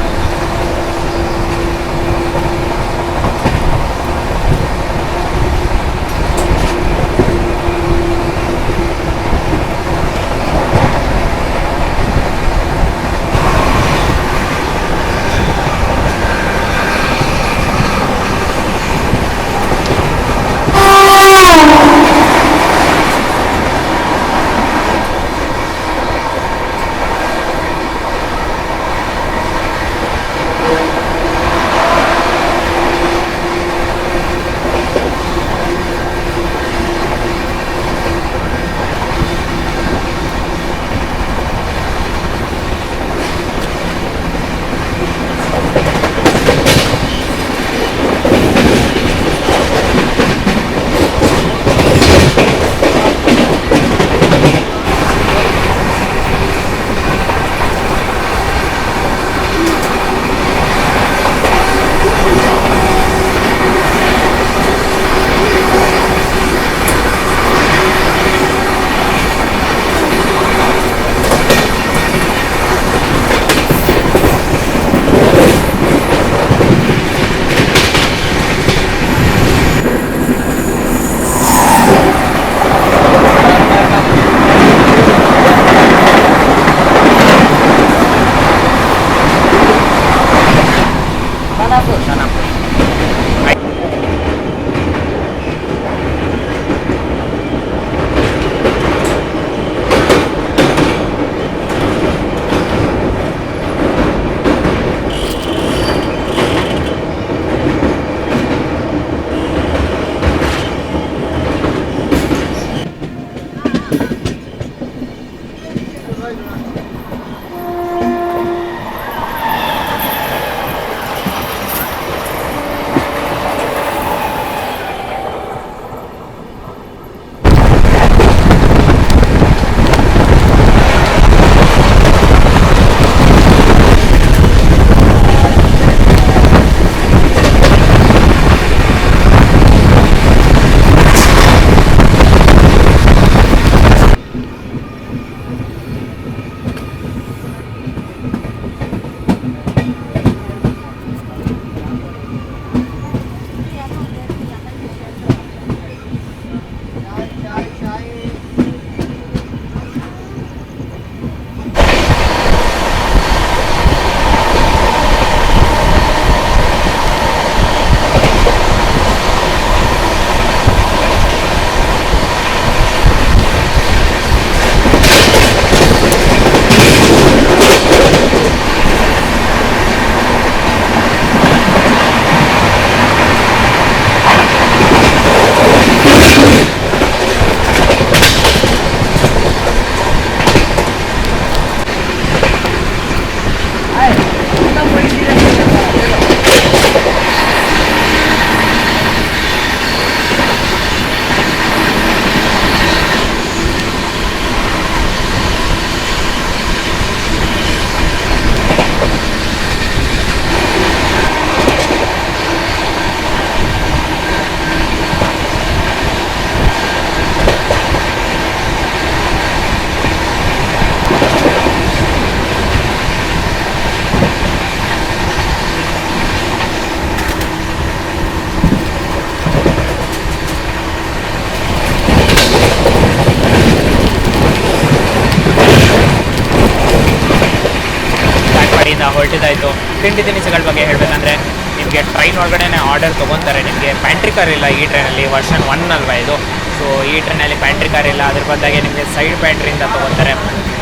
ಹೊರಟಿದ್ದಾಯಿತು. ತಿಂಡಿ ತಿನಿಸುಗಳ ಬಗ್ಗೆ ಹೇಳಬೇಕಂದ್ರೆ ನಿಮಗೆ ಟ್ರೈನ್ ಒಳಗಡೆ ಆರ್ಡರ್ ತೊಗೊತಾರೆ. ನಿಮಗೆ ಪ್ಯಾಂಟ್ರಿ ಕಾರ್ ಇಲ್ಲ ಈ ಟ್ರೈನಲ್ಲಿ, ವರ್ಷನ್ 1 ಅಲ್ವಾ ಇದು. ಸೊ ಈ ಟ್ರೈನಲ್ಲಿ ಪ್ಯಾಂಟ್ರಿ ಕಾರ್ ಇಲ್ಲ, ಅದ್ರ ಬದಲಾಗಿ ನಿಮಗೆ ಸೈಡ್ ಪ್ಯಾಂಟ್ರಿಯಿಂದ ತೊಗೊತಾರೆ.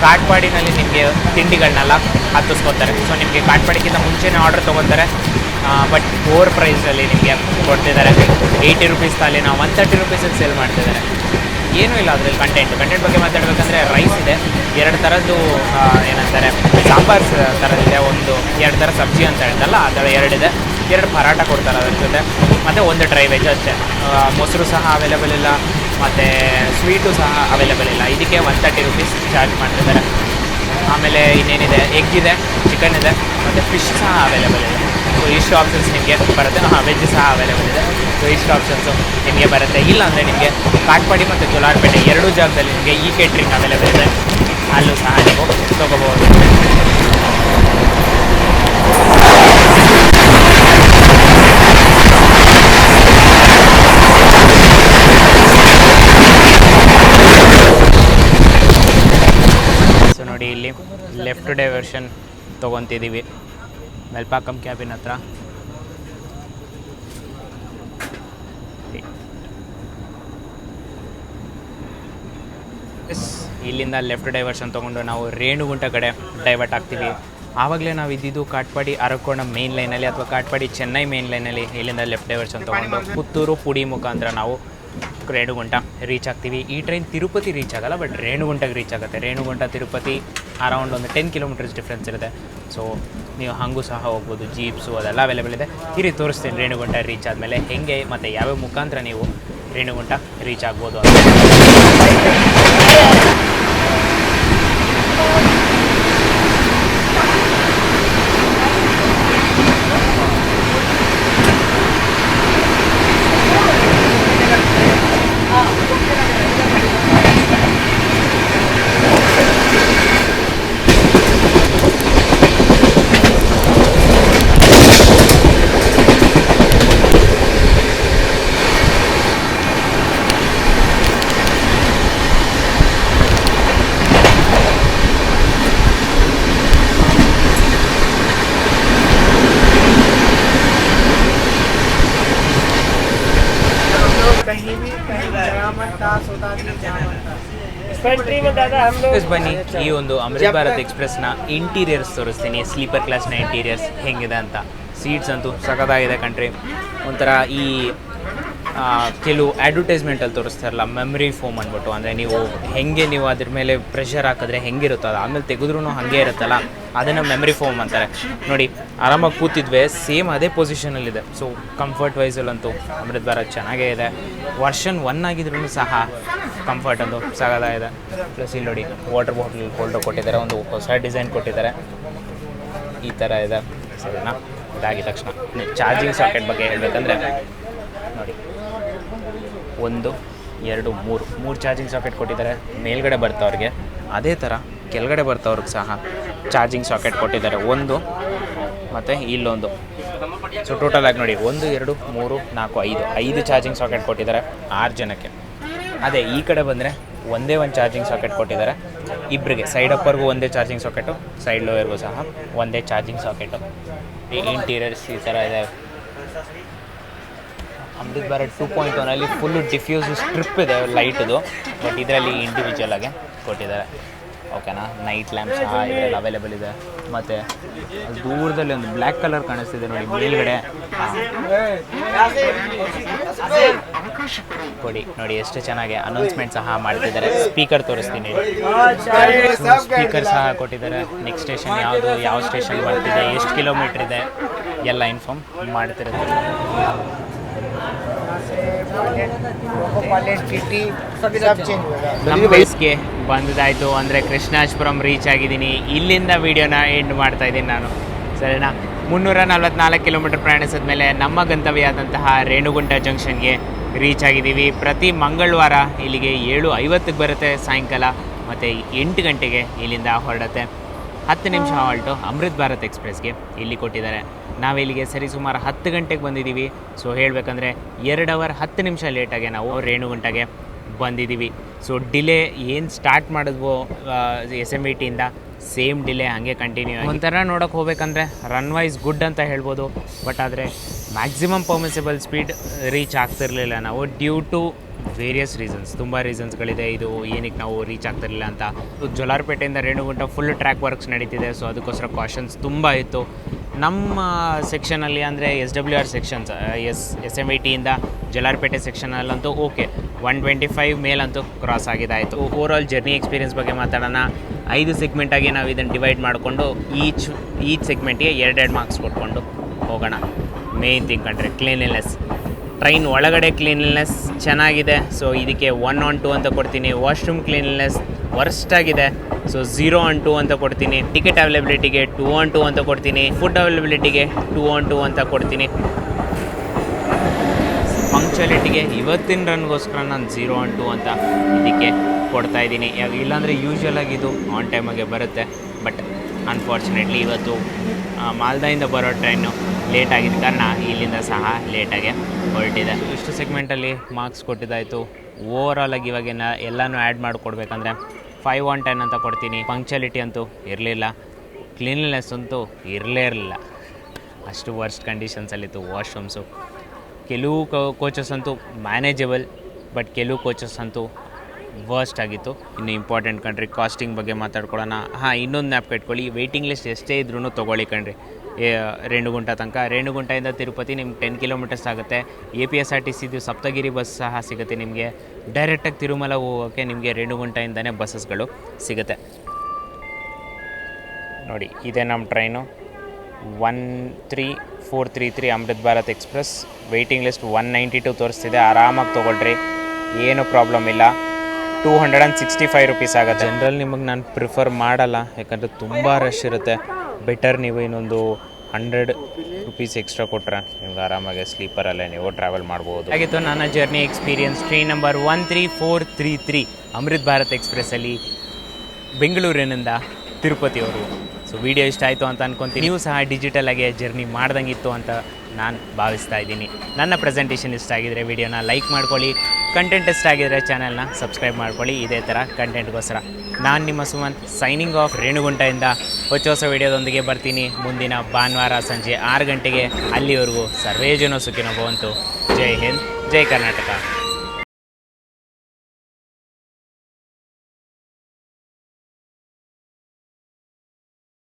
ಕಾಟ್ಪಾಡಿನಲ್ಲಿ ನಿಮಗೆ ತಿಂಡಿಗಳನ್ನೆಲ್ಲ ಹತ್ತಿಸ್ಕೊತಾರೆ. ಸೊ ನಿಮಗೆ ಕಾಟ್ಪಾಡಿಗಿಂತ ಮುಂಚೆನೇ ಆರ್ಡರ್ ತೊಗೊತಾರೆ, ಬಟ್ ಓವರ್ ಪ್ರೈಸಲ್ಲಿ ನಿಮಗೆ ಕೊಡ್ತಿದ್ದಾರೆ. 80 ರುಪೀಸ್ ತಾಲಿನ 130 ರುಪೀಸಿಗೆ ಸೇಲ್ ಮಾಡ್ತಿದ್ದಾರೆ. ಏನೂ ಇಲ್ಲ ಅದರಲ್ಲಿ. ಕಂಟೆಂಟ್ ಬಗ್ಗೆ ಮಾತಾಡಬೇಕಂದ್ರೆ ರೈಸ್ ಇದೆ, 2 ಥರದ್ದು ಏನಂತಾರೆ ಸಾಂಬಾರ್ ಥರದಿದೆ, 2 ಥರ ಸಬ್ಜಿ ಅಂತ ಹೇಳಿದಲ್ಲ ಆ ಥರ 2 ಇದೆ. 2 ಪರಾಟ ಕೊಡ್ತಾರೆ ಅದ್ರ ಜೊತೆ, ಮತ್ತು 1 ಡ್ರೈ ವೆಜ್ ಅಷ್ಟೇ. ಮೊಸರು ಸಹ ಅವೈಲೇಬಲ್ ಇಲ್ಲ, ಮತ್ತು ಸ್ವೀಟು ಸಹ ಅವೈಲೇಬಲ್ ಇಲ್ಲ. ಇದಕ್ಕೆ 130 ರುಪೀಸ್ ಚಾರ್ಜ್ ಮಾಡ್ತಿದ್ದಾರೆ. ಆಮೇಲೆ ಇನ್ನೇನಿದೆ, ಎಗ್ ಇದೆ, ಚಿಕನ್ ಇದೆ, ಮತ್ತು ಫಿಶ್ ಸಹ ಅವೈಲೇಬಲ್ ಇದೆ. ಸೊ ಇಷ್ಟು ಆಪ್ಷನ್ಸ್ ನಿಮಗೆ ಬರುತ್ತೆ. ವೆಜ್ ಸಹ ಅವೈಲೇಬಲ್ ಇದೆ. ಸೊ ಇಷ್ಟು ಆಪ್ಷನ್ಸು ನಿಮಗೆ ಬರುತ್ತೆ. ಇಲ್ಲಾಂದರೆ ನಿಮಗೆ ಕಾಟ್ಪಾಡಿ ಮತ್ತು ಜೋಲಾರ್ಪೇಟೆ 2 ಜಾಗದಲ್ಲಿ ನಿಮಗೆ ಈ ಕೇಟ್ರಿಂಗ್ ಅವೈಲೇಬಲ್ ಇದೆ, ಅಲ್ಲೂ ಸಹ ನೀವು ತೊಗೋಬೋದು. ಸೊ ನೋಡಿ, ಇಲ್ಲಿ ಲೆಫ್ಟ್ ಡೈವರ್ಷನ್ ತೊಗೊತಿದ್ದೀವಿ ಮೆಲ್ಪಾಕಂ ಕ್ಯಾಬಿನ್ ಹತ್ರ. ಇಲ್ಲಿಂದ ಲೆಫ್ಟ್ ಡೈವರ್ಷನ್ ತೊಗೊಂಡು ನಾವು ರೇಣುಗುಂಟ ಕಡೆ ಡೈವರ್ಟ್ ಆಗ್ತೀವಿ. ಆವಾಗಲೇ ನಾವು ಇದ್ದಿದ್ದು ಕಾಟ್ಪಾಡಿ ಅರಕೋಣ ಮೇನ್ ಲೈನಲ್ಲಿ ಅಥವಾ ಕಾಟ್ಪಾಡಿ ಚೆನ್ನೈ ಮೇನ್ ಲೈನಲ್ಲಿ. ಇಲ್ಲಿಂದ ಲೆಫ್ಟ್ ಡೈವರ್ಷನ್ ತೊಗೊಂಡು ಪುತ್ತೂರು ಪುಡಿ ಮುಖಾಂತರ ನಾವು ರೇಣುಗುಂಟ ರೀಚ್ ಆಗ್ತೀವಿ. ಈ ಟ್ರೈನ್ ತಿರುಪತಿ ರೀಚ್ ಆಗಲ್ಲ, ಬಟ್ ರೇಣುಗುಂಟಗೆ ರೀಚ್ ಆಗುತ್ತೆ. ರೇಣುಗುಂಟ ತಿರುಪತಿ ಅರೌಂಡ್ ಒಂದು 10 ಕಿಲೋಮೀಟರ್ಸ್ ಡಿಫ್ರೆನ್ಸ್ ಇರುತ್ತೆ. ಸೊ ನೀವು ಹಾಗೂ ಸಹ ಹೋಗ್ಬೋದು, ಜೀಪ್ಸು ಅದೆಲ್ಲ ಅವೈಲೇಬಲ್ ಇದೆ. ಈ ರೀತಿ ತೋರಿಸ್ತೀನಿ ರೇಣುಗುಂಟ ರೀಚ್ ಆದಮೇಲೆ ಹೆಂಗೆ ಮತ್ತು ಯಾವ್ಯಾವ ಮುಖಾಂತರ ನೀವು ರೇಣುಗುಂಟ ರೀಚ್ ಆಗ್ಬೋದು ಅಂತ. ಬನ್ನಿ, ಈ ಒಂದು ಅಮೃತ್ ಭಾರತ್ ಎಕ್ಸ್ಪ್ರೆಸ್ನ ಇಂಟೀರಿಯರ್ಸ್ ತೋರಿಸ್ತೀನಿ. ಸ್ಲೀಪರ್ ಕ್ಲಾಸ್ನ ಇಂಟೀರಿಯರ್ಸ್ ಹೆಂಗಿದೆ ಅಂತ. ಸೀಟ್ಸ್ ಅಂತೂ ಸಖತ್ತಾಗಿದೆ ಕಂಟ್ರಿ. ಒಂಥರ ಈ ಕೆಲವು ಅಡ್ವರ್ಟೈಸ್ಮೆಂಟಲ್ಲಿ ತೋರಿಸ್ತಾರಲ್ಲ ಮೆಮ್ರಿ ಫೋಮ್ ಅಂದ್ಬಿಟ್ಟು, ಅಂದರೆ ನೀವು ಅದ್ರ ಮೇಲೆ ಪ್ರೆಷರ್ ಹಾಕಿದ್ರೆ ಹೆಂಗಿರುತ್ತೋ ಅದು ಆಮೇಲೆ ತೆಗೆದ್ರೂ ಹಾಗೆ ಇರುತ್ತಲ್ಲ, ಅದನ್ನು ಮೆಮ್ರಿ ಫೋಮ್ ಅಂತಾರೆ. ನೋಡಿ ಆರಾಮಾಗಿ ಕೂತಿದ್ವಿ, ಸೇಮ್ ಅದೇ ಪೊಸಿಷನಲ್ಲಿದೆ. ಸೊ ಕಂಫರ್ಟ್ ವೈಸಲ್ಲಂತೂ ಅಮೃತ್ ಭಾರತ್ ಚೆನ್ನಾಗೇ ಇದೆ. ವರ್ಷನ್ 1 ಆಗಿದ್ರೂ ಸಹ ಕಂಫರ್ಟ್ ಅಂತೂ ಸಾಗದಾಗಿದೆ. ಪ್ಲಸ್ ಇಲ್ಲಿ ನೋಡಿ ವಾಟರ್ ಬಾಟಲ್ ಹೋಲ್ಡರ್ ಕೊಟ್ಟಿದ್ದಾರೆ, ಒಂದು ಹೊಸ ಡಿಸೈನ್ ಕೊಟ್ಟಿದ್ದಾರೆ, ಈ ಥರ ಇದೆ. ಸರಿನಾ? ಇದಾಗಿದ ತಕ್ಷಣ ಚಾರ್ಜಿಂಗ್ ಸಾಕೆಟ್ ಬಗ್ಗೆ ಹೇಳಬೇಕಂದ್ರೆ ನೋಡಿ 1 2 3 ಚಾರ್ಜಿಂಗ್ ಸಾಕೆಟ್ ಕೊಟ್ಟಿದ್ದಾರೆ. ಮೇಲ್ಗಡೆ ಬರ್ತಾವ್ರಿಗೆ ಅದೇ ಥರ ಕೆಳಗಡೆ ಬರ್ತಾವ್ರಿಗೆ ಸಹ ಚಾರ್ಜಿಂಗ್ ಸಾಕೆಟ್ ಕೊಟ್ಟಿದ್ದಾರೆ, 1 ಮತ್ತು ಇಲ್ಲೊಂದು. ಸೊ ಟೋಟಲಾಗಿ ನೋಡಿ 1 2 3 4 5 ಚಾರ್ಜಿಂಗ್ ಸಾಕೆಟ್ ಕೊಟ್ಟಿದ್ದಾರೆ 6 ಜನಕ್ಕೆ. ಅದೇ ಈ ಕಡೆ ಬಂದರೆ ಒಂದೇ ಒಂದು ಚಾರ್ಜಿಂಗ್ ಸಾಕೆಟ್ ಕೊಟ್ಟಿದ್ದಾರೆ ಇಬ್ಬರಿಗೆ, ಸೈಡ್ ಅಪ್ಪರ್ಗೂ ಒಂದೇ ಚಾರ್ಜಿಂಗ್ ಸಾಕೆಟು, ಸೈಡ್ ಲೋಯರ್ಗೂ ಸಹ ಒಂದೇ ಚಾರ್ಜಿಂಗ್ ಸಾಕೆಟು. ಈ ಇಂಟೀರಿಯರ್ಸ್ ಈ ಥರ ಇದೆ. Amrit Bharat 2.1 full diffuse strip ಇದೆ ಲೈಟ್ದು, ಬಟ್ ಇದರಲ್ಲಿ ಇಂಡಿವಿಜುವಲ್ ಆಗಿ ಕೊಟ್ಟಿದ್ದಾರೆ. ಓಕೆನಾ? ನೈಟ್ ಲ್ಯಾಂಪ್ ಸಹ ಇದರಲ್ಲಿ ಅವೈಲೇಬಲ್ ಇದೆ. ಮತ್ತು ದೂರದಲ್ಲಿ ಒಂದು ಬ್ಲ್ಯಾಕ್ ಕಲರ್ ಕಾಣಿಸ್ತಿದೆ ನೋಡಿ ಮೇಲ್ಗಡೆ, ಕೊಡಿ ನೋಡಿ ಎಷ್ಟು ಚೆನ್ನಾಗಿ ಅನೌನ್ಸ್ಮೆಂಟ್ ಸಹ ಮಾಡ್ತಿದ್ದಾರೆ. ಸ್ಪೀಕರ್ ತೋರಿಸ್ತೀನಿ, ಸ್ಪೀಕರ್ ಸಹ ಕೊಟ್ಟಿದ್ದಾರೆ. ನೆಕ್ಸ್ಟ್ ಸ್ಟೇಷನ್ ಯಾವುದು, ಯಾವ ಸ್ಟೇಷನ್ ಬರ್ತಿದೆ, ಎಷ್ಟು ಕಿಲೋಮೀಟ್ರ್ ಇದೆ ಎಲ್ಲ ಇನ್ಫಾರ್ಮ್ ಮಾಡ್ತಿರುತ್ತೆ. ನಮ್ಮ ಬೇಸ್ಗೆ ಬಂದಿದ್ದಾಯಿತು ಅಂದರೆ ಕೃಷ್ಣಾಜಪುರಂ ರೀಚ್ ಆಗಿದ್ದೀನಿ. ಇಲ್ಲಿಂದ ವೀಡಿಯೋನ ಎಂಡ್ ಮಾಡ್ತಾಯಿದ್ದೀನಿ ನಾನು. ಸರಿನಾ? 344 ಕಿಲೋಮೀಟರ್ ಪ್ರಯಾಣಿಸಿದ ಮೇಲೆ ನಮ್ಮ ಗಂತವ್ಯ ಆದಂತಹ ರೇಣುಗುಂಟ ಜಂಕ್ಷನ್ಗೆ ರೀಚ್ ಆಗಿದ್ದೀವಿ. ಪ್ರತಿ ಮಂಗಳವಾರ ಇಲ್ಲಿಗೆ 7:50ಕ್ಕೆ ಬರುತ್ತೆ ಸಾಯಂಕಾಲ, ಮತ್ತು 8 ಗಂಟೆಗೆ ಇಲ್ಲಿಂದ ಹೊರಡುತ್ತೆ. 10 ನಿಮಿಷ ಹಾಲ್ಟು ಅಮೃತ್ ಭಾರತ್ ಎಕ್ಸ್ಪ್ರೆಸ್ಗೆ ಇಲ್ಲಿ ಕೊಟ್ಟಿದ್ದಾರೆ. ನಾವಿಲ್ಲಿಗೆ ಸರಿಸುಮಾರು 10 ಗಂಟೆಗೆ ಬಂದಿದ್ದೀವಿ. ಸೊ ಹೇಳಬೇಕಂದ್ರೆ 2 ಅವರ್ 10 ನಿಮಿಷ ಲೇಟಾಗೆ ನಾವು ರೇಣುಗುಂಟಗೆ ಬಂದಿದ್ದೀವಿ. ಸೊ ಡಿಲೇ ಏನು ಸ್ಟಾರ್ಟ್ ಮಾಡಿದ್ವೋ SMVTಯಿಂದ ಸೇಮ್ ಡಿಲೇ ಹಾಗೆ ಕಂಟಿನ್ಯೂ ಆಗಿ. ಒಂಥರ ನೋಡೋಕೆ ಹೋಗ್ಬೇಕಂದ್ರೆ ರನ್ ವೈಸ್ ಗುಡ್ ಅಂತ ಹೇಳ್ಬೋದು, ಬಟ್ ಆದರೆ ಮ್ಯಾಕ್ಸಿಮಮ್ ಪರ್ಮಿಸಿಬಲ್ ಸ್ಪೀಡ್ ರೀಚ್ ಆಗ್ತಿರಲಿಲ್ಲ ನಾವು, ಡ್ಯೂ ಟು ವೇರಿಯಸ್ ರೀಸನ್ಸ್. ತುಂಬ ರೀಸನ್ಸ್ಗಳಿದೆ ಇದು ಏನಕ್ಕೆ ನಾವು ರೀಚ್ ಆಗ್ತಿರಲಿಲ್ಲ ಅಂತ. ಜೋಲಾರ್ಪೇಟೆಯಿಂದ ರೇಣುಗುಂಟ ಫುಲ್ ಟ್ರ್ಯಾಕ್ ವರ್ಕ್ಸ್ ನಡೀತಿದೆ, ಸೊ ಅದಕ್ಕೋಸ್ಕರ ಕಾಷನ್ಸ್ ತುಂಬ ಇತ್ತು. ನಮ್ಮ ಸೆಕ್ಷನಲ್ಲಿ ಅಂದರೆ SWR ಸೆಕ್ಷನ್ಸ್ SMVTಯಿಂದ ಜೋಲಾರ್ಪೇಟೆ ಸೆಕ್ಷನಲ್ಲಂತೂ ಓಕೆ 125 ಮೇಲಂತೂ ಕ್ರಾಸ್ ಆಗಿದ್ದಾಯಿತು. ಓವರಾಲ್ ಜರ್ನಿ ಎಕ್ಸ್ಪೀರಿಯನ್ಸ್ ಬಗ್ಗೆ ಮಾತಾಡೋಣ. 5 ಸೆಗ್ಮೆಂಟಾಗಿ ನಾವು ಇದನ್ನು ಡಿವೈಡ್ ಮಾಡಿಕೊಂಡು ಈಚ್ ಸೆಗ್ಮೆಂಟ್ಗೆ 2 ಮಾರ್ಕ್ಸ್ ಕೊಟ್ಕೊಂಡು ಹೋಗೋಣ. ಮೇನ್ ಥಿಂಗ್ ಕಂಡ್ರೆ ಕ್ಲೀನ್ಲಿನೆಸ್. ಟ್ರೈನ್ ಒಳಗಡೆ ಕ್ಲೀನ್ಲಿನೆಸ್ ಚೆನ್ನಾಗಿದೆ, ಸೊ ಇದಕ್ಕೆ 1 on 2 ಅಂತ ಕೊಡ್ತೀನಿ. ವಾಶ್ರೂಮ್ ಕ್ಲೀನ್ಲಿನೆಸ್ ವರ್ಸ್ಟ್ ಆಗಿದೆ, ಸೊ 0 on 2 ಅಂತ ಕೊಡ್ತೀನಿ. ಟಿಕೆಟ್ ಅವೈಲಬಿಲಿಟಿಗೆ 2 on 2 ಅಂತ ಕೊಡ್ತೀನಿ. ಫುಡ್ ಅವೈಲಬಿಲಿಟಿಗೆ 2 on 2 ಅಂತ ಕೊಡ್ತೀನಿ. ಪಂಕ್ಚುಯಾಲಿಟಿಗೆ ಇವತ್ತಿನ ರನ್ಗೋಸ್ಕರ ನಾನು 0 on 2 ಅಂತ ಇದಕ್ಕೆ ಕೊಡ್ತಾಯಿದ್ದೀನಿ. ಇಲ್ಲಾಂದರೆ ಯೂಶ್ವಲಾಗಿ ಇದು ಆನ್ ಟೈಮಾಗೆ ಬರುತ್ತೆ, ಬಟ್ ಅನ್ಫಾರ್ಚುನೇಟ್ಲಿ ಇವತ್ತು ಮಾಲ್ದಾಯಿಂದ ಬರೋ ಟ್ರೈನು ಲೇಟ್ ಆಗಿದ್ದ ಕಾರಣ ಇಲ್ಲಿಂದ ಸಹ ಲೇಟಾಗೆ ಹೊರಟಿದೆ. ಇಷ್ಟು ಸೆಗ್ಮೆಂಟಲ್ಲಿ ಮಾರ್ಕ್ಸ್ ಕೊಟ್ಟಿದ್ದಾಯಿತು. ಓವರಾಲಾಗಿ ಇವಾಗೇನ ಎಲ್ಲನೂ ಆ್ಯಡ್ ಮಾಡಿಕೊಡ್ಬೇಕಂದ್ರೆ 5 on 10 ಅಂತ ಕೊಡ್ತೀನಿ. ಪಂಕ್ಚುಯಾಲಿಟಿ ಅಂತೂ ಇರಲಿಲ್ಲ, ಕ್ಲೀನ್ಲಿನೆಸ್ ಅಂತೂ ಇರಲಿಲ್ಲ, ಅಷ್ಟು ವರ್ಸ್ಟ್ ಕಂಡೀಷನ್ಸಲ್ಲಿತ್ತು. ವಾಶ್ರೂಮ್ಸು ಕೆಲವು ಕೋಚಸ್ ಅಂತೂ ಮ್ಯಾನೇಜಬಲ್, ಬಟ್ ಕೆಲವು ಕೋಚಸ್ ಅಂತೂ ವರ್ಸ್ಟ್ ಆಗಿತ್ತು. ಇನ್ನು ಇಂಪಾರ್ಟೆಂಟ್ ಕಣ್ರಿ, ಕಾಸ್ಟಿಂಗ್ ಬಗ್ಗೆ ಮಾತಾಡ್ಕೊಳ್ಳೋಣ. ಇನ್ನೊಂದು ನ್ಯಾಪ್ ಇಟ್ಕೊಳ್ಳಿ, ವೆಯ್ಟಿಂಗ್ ಲಿಸ್ಟ್ ಎಷ್ಟೇ ಇದ್ರೂ ತೊಗೊಳ್ಳಿ ಕಣ್ರಿ. ರೇಣುಗುಂಟ ತನಕ, ರೇಣುಗುಂಟದಿಂದ ತಿರುಪತಿ ನಿಮ್ಗೆ 10 ಕಿಲೋಮೀಟರ್ಸ್ ಆಗುತ್ತೆ. APSRTCದು ಸಪ್ತಗಿರಿ ಬಸ್ ಸಹ ಸಿಗುತ್ತೆ ನಿಮಗೆ. ಡೈರೆಕ್ಟಾಗಿ ತಿರುಮಲ ಹೋಗೋಕ್ಕೆ ನಿಮಗೆ ರೇಣುಗುಂಟದಿಂದನೇ ಬಸ್ಸಸ್ಗಳು ಸಿಗುತ್ತೆ. ನೋಡಿ ಇದೇ ನಮ್ಮ train 13433 Amrit Bharat express. Waiting list 192 ತೋರಿಸ್ತಿದೆ. ಆರಾಮಾಗಿ ತೊಗೊಳ್ರಿ, ಏನೂ ಪ್ರಾಬ್ಲಮ್ ಇಲ್ಲ. 265 rupees ಆಗುತ್ತೆ. ಜನರಲ್ ನಿಮಗೆ ನಾನು ಪ್ರಿಫರ್ ಮಾಡಲ್ಲ, ಯಾಕಂದರೆ ತುಂಬ ರಶ್ ಇರುತ್ತೆ. ಬೆಟರ್ ನೀವು ಇನ್ನೊಂದು 100 rupees ಎಕ್ಸ್ಟ್ರಾ ಕೊಟ್ಟರೆ ನಿಮ್ಗೆ ಆರಾಮಾಗಿ ಸ್ಲೀಪರಲ್ಲೇ ನೀವು ಟ್ರಾವೆಲ್ ಮಾಡ್ಬೋದು. ಹಾಗಿತ್ತು ನನ್ನ journey experience. Train number 13433 Amrit Bharat ಎಕ್ಸ್ಪ್ರೆಸ್ಸಲ್ಲಿ ಬೆಂಗಳೂರಿನಿಂದ ತಿರುಪತಿವರೆಗೂ. ಸೊ ವಿಡಿಯೋ ಇಷ್ಟ ಆಯಿತು ಅಂತ ಅನ್ಕೊತೀನಿ. ನೀವು ಸಹ ಡಿಜಿಟಲಾಗಿ ಜರ್ನಿ ಮಾಡ್ದಂಗಿತ್ತು ಅಂತ ನಾನು ಭಾವಿಸ್ತಾ ಇದ್ದೀನಿ. ನನ್ನ ಪ್ರೆಸೆಂಟೇಷನ್ ಇಷ್ಟ ಆಗಿದರೆ ವಿಡಿಯೋನ ಲೈಕ್ ಮಾಡ್ಕೊಳ್ಳಿ, ಕಂಟೆಂಟ್ ಇಷ್ಟ ಆಗಿದರೆ ಚಾನಲ್ನ ಸಬ್ಸ್ಕ್ರೈಬ್ ಮಾಡ್ಕೊಳ್ಳಿ. ಇದೇ ಥರ ಕಂಟೆಂಟ್ಗೋಸ್ಕರ ನಾನು ನಿಮ್ಮ ಸುಮಂತ್ ಸೈನಿಂಗ್ ಆಫ್ ರೇಣುಗುಂಟದಿಂದ ಹೊಸ ವಿಡಿಯೋದೊಂದಿಗೆ ಬರ್ತೀನಿ ಮುಂದಿನ ಭಾನುವಾರ ಸಂಜೆ 6 ಗಂಟೆಗೆ. ಅಲ್ಲಿವರೆಗೂ ಸರ್ವೇ ಜನ ಸುಖಿನೋ ಭವಂತು. ಜೈ ಹಿಂದ್, ಜೈ ಕರ್ನಾಟಕ.